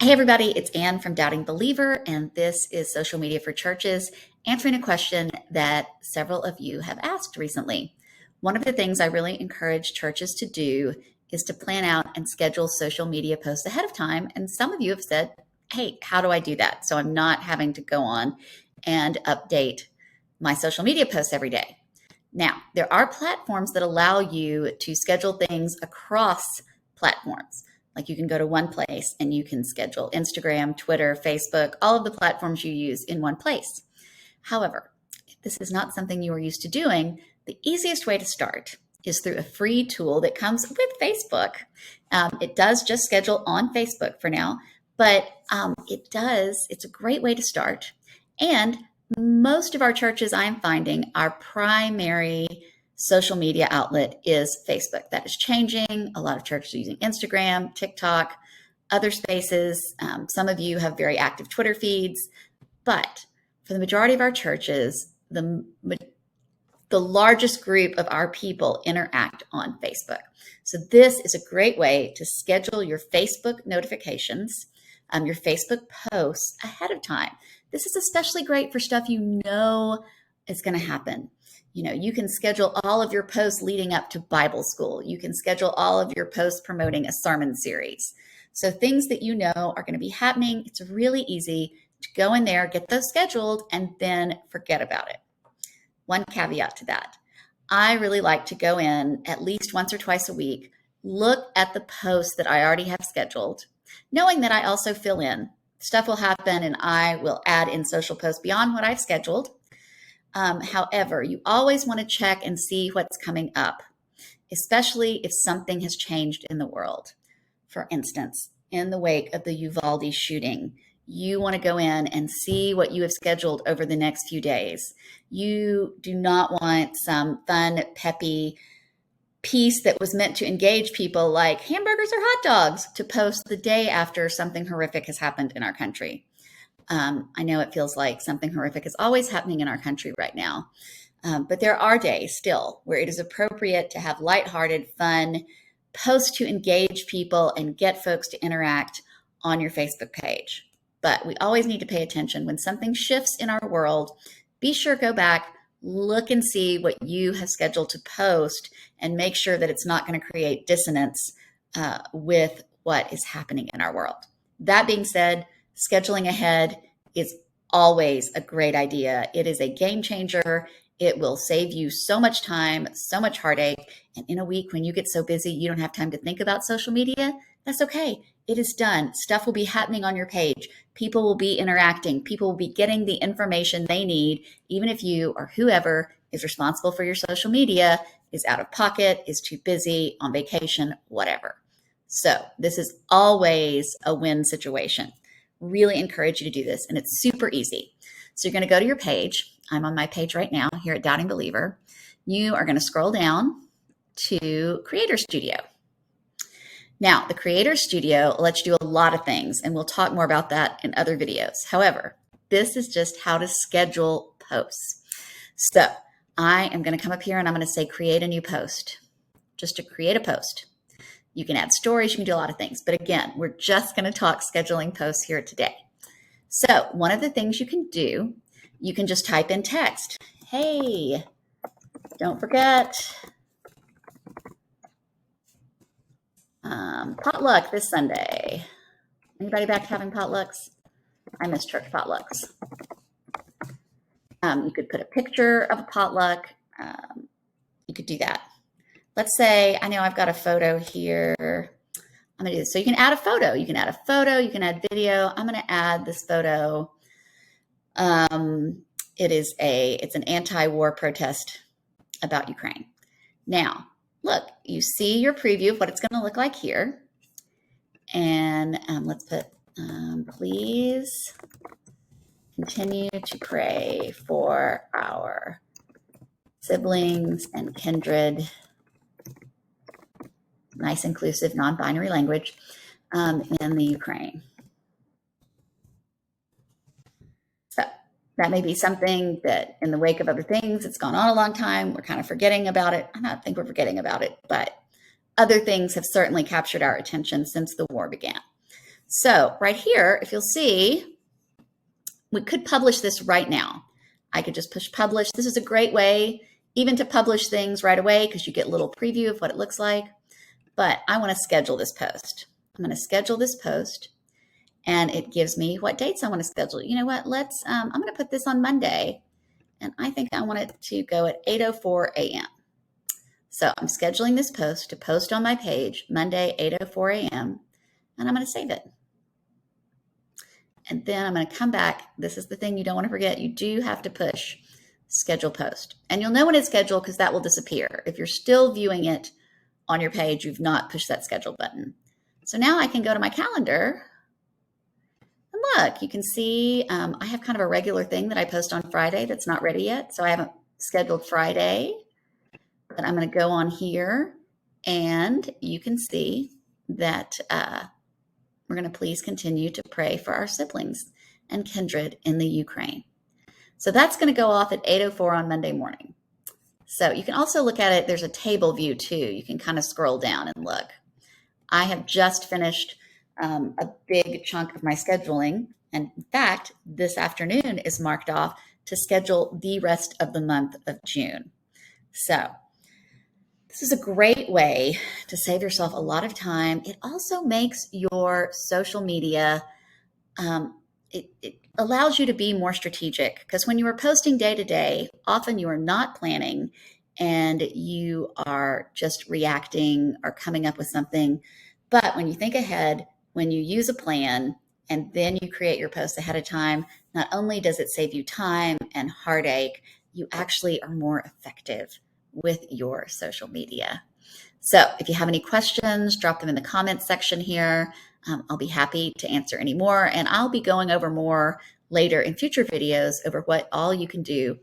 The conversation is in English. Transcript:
Hey, everybody, it's Ann from Doubting Believer, and this is Social Media for Churches, answering a question that several of you have asked recently. One of the things I really encourage churches to do is to plan out and schedule social media posts ahead of time. And some of you have said, hey, how do I do that? So I'm not having to go on and update my social media posts every day. Now, there are platforms that allow you to schedule things across platforms. Like you can go to one place and you can schedule Instagram, Twitter, Facebook, all of the platforms you use in one place. However, if this is not something you are used to doing, the easiest way to start is through a free tool that comes with Facebook. It does just schedule on Facebook for now, but it's a great way to start. And most of our churches, I'm finding, our primary social media outlet is Facebook. That is changing. A lot of churches are using Instagram, TikTok, other spaces. Some of you have very active Twitter feeds, but for the majority of our churches, the largest group of our people interact on Facebook. So this is a great way to schedule your Facebook notifications, your Facebook posts ahead of time. This is especially great for stuff you know is going to happen. You know, you can schedule all of your posts leading up to Bible school. You can schedule all of your posts promoting a sermon series. So things that you know are going to be happening, it's really easy to go in there, get those scheduled, and then forget about it. One caveat to that. I really like to go in at least once or twice a week, look at the posts that I already have scheduled, knowing that I also fill in. Stuff will happen and I will add in social posts beyond what I've scheduled. However, you always want to check and see what's coming up, especially if something has changed in the world. For instance, in the wake of the Uvalde shooting, you want to go in and see what you have scheduled over the next few days. You do not want some fun, peppy piece that was meant to engage people like hamburgers or hot dogs to post the day after something horrific has happened in our country. I know it feels like something horrific is always happening in our country right now, but there are days still where it is appropriate to have lighthearted, fun posts to engage people and get folks to interact on your Facebook page. But we always need to pay attention when something shifts in our world. Be sure to go back, look and see what you have scheduled to post and make sure that it's not going to create dissonance with what is happening in our world. That being said, scheduling ahead is always a great idea. It is a game changer. It will save you so much time, so much heartache. And in a week when you get so busy, you don't have time to think about social media, that's okay. It is done. Stuff will be happening on your page. People will be interacting. People will be getting the information they need, even if you or whoever is responsible for your social media is out of pocket, is too busy, on vacation, whatever. So this is always a win situation. Really encourage you to do this, and it's super easy. So you're going to go to your page. I'm on my page right now here at Doubting Believer. You are going to scroll down to Creator Studio. Now, the Creator Studio lets you do a lot of things, and we'll talk more about that in other videos. However, this is just how to schedule posts. So I am going to come up here and I'm going to say create a new post, just to create a post. You can add stories, you can do a lot of things. But again, we're just going to talk scheduling posts here today. So one of the things you can do, you can just type in text. Hey, don't forget, potluck this Sunday. Anybody back to having potlucks? I miss church potlucks. You could put a picture of a potluck. You could do that. Let's say, I know I've got a photo here. I'm going to do this. So you can add a photo. You can add a photo. You can add video. I'm going to add this photo. It's an anti-war protest about Ukraine. Now, look, you see your preview of what it's going to look like here. And let's put, please continue to pray for our siblings and kindred. Nice, inclusive, non-binary language in the Ukraine. So that may be something that in the wake of other things, it's gone on a long time. We're kind of forgetting about it. I don't think we're forgetting about it, but other things have certainly captured our attention since the war began. So right here, if you'll see, we could publish this right now. I could just push publish. This is a great way even to publish things right away because you get a little preview of what it looks like. But I want to schedule this post. I'm going to schedule this post, and it gives me what dates I want to schedule. You know what? I'm going to put this on Monday, and I think I want it to go at 8:04 a.m. So I'm scheduling this post to post on my page Monday, 8:04 a.m., and I'm going to save it. And then I'm going to come back. This is the thing you don't want to forget. You do have to push schedule post. And you'll know when it's scheduled because that will disappear. If you're still viewing it on your page, you've not pushed that schedule button. So now I can go to my calendar. And look, you can see I have kind of a regular thing that I post on Friday that's not ready yet. So I haven't scheduled Friday. But I'm going to go on here, and you can see that we're going to please continue to pray for our siblings and kindred in the Ukraine. So that's going to go off at 8:04 on Monday morning. So you can also look at it. There's a table view too. You can kind of scroll down and look. I have just finished a big chunk of my scheduling. And in fact, this afternoon is marked off to schedule the rest of the month of June. So this is a great way to save yourself a lot of time. It also makes your social media, it allows you to be more strategic, because when you are posting day to day, often you are not planning and you are just reacting or coming up with something. But when you think ahead, when you use a plan and then you create your posts ahead of time, not only does it save you time and heartache, you actually are more effective with your social media. So if you have any questions, drop them in the comments section here. I'll be happy to answer any more, and I'll be going over more later in future videos over what all you can do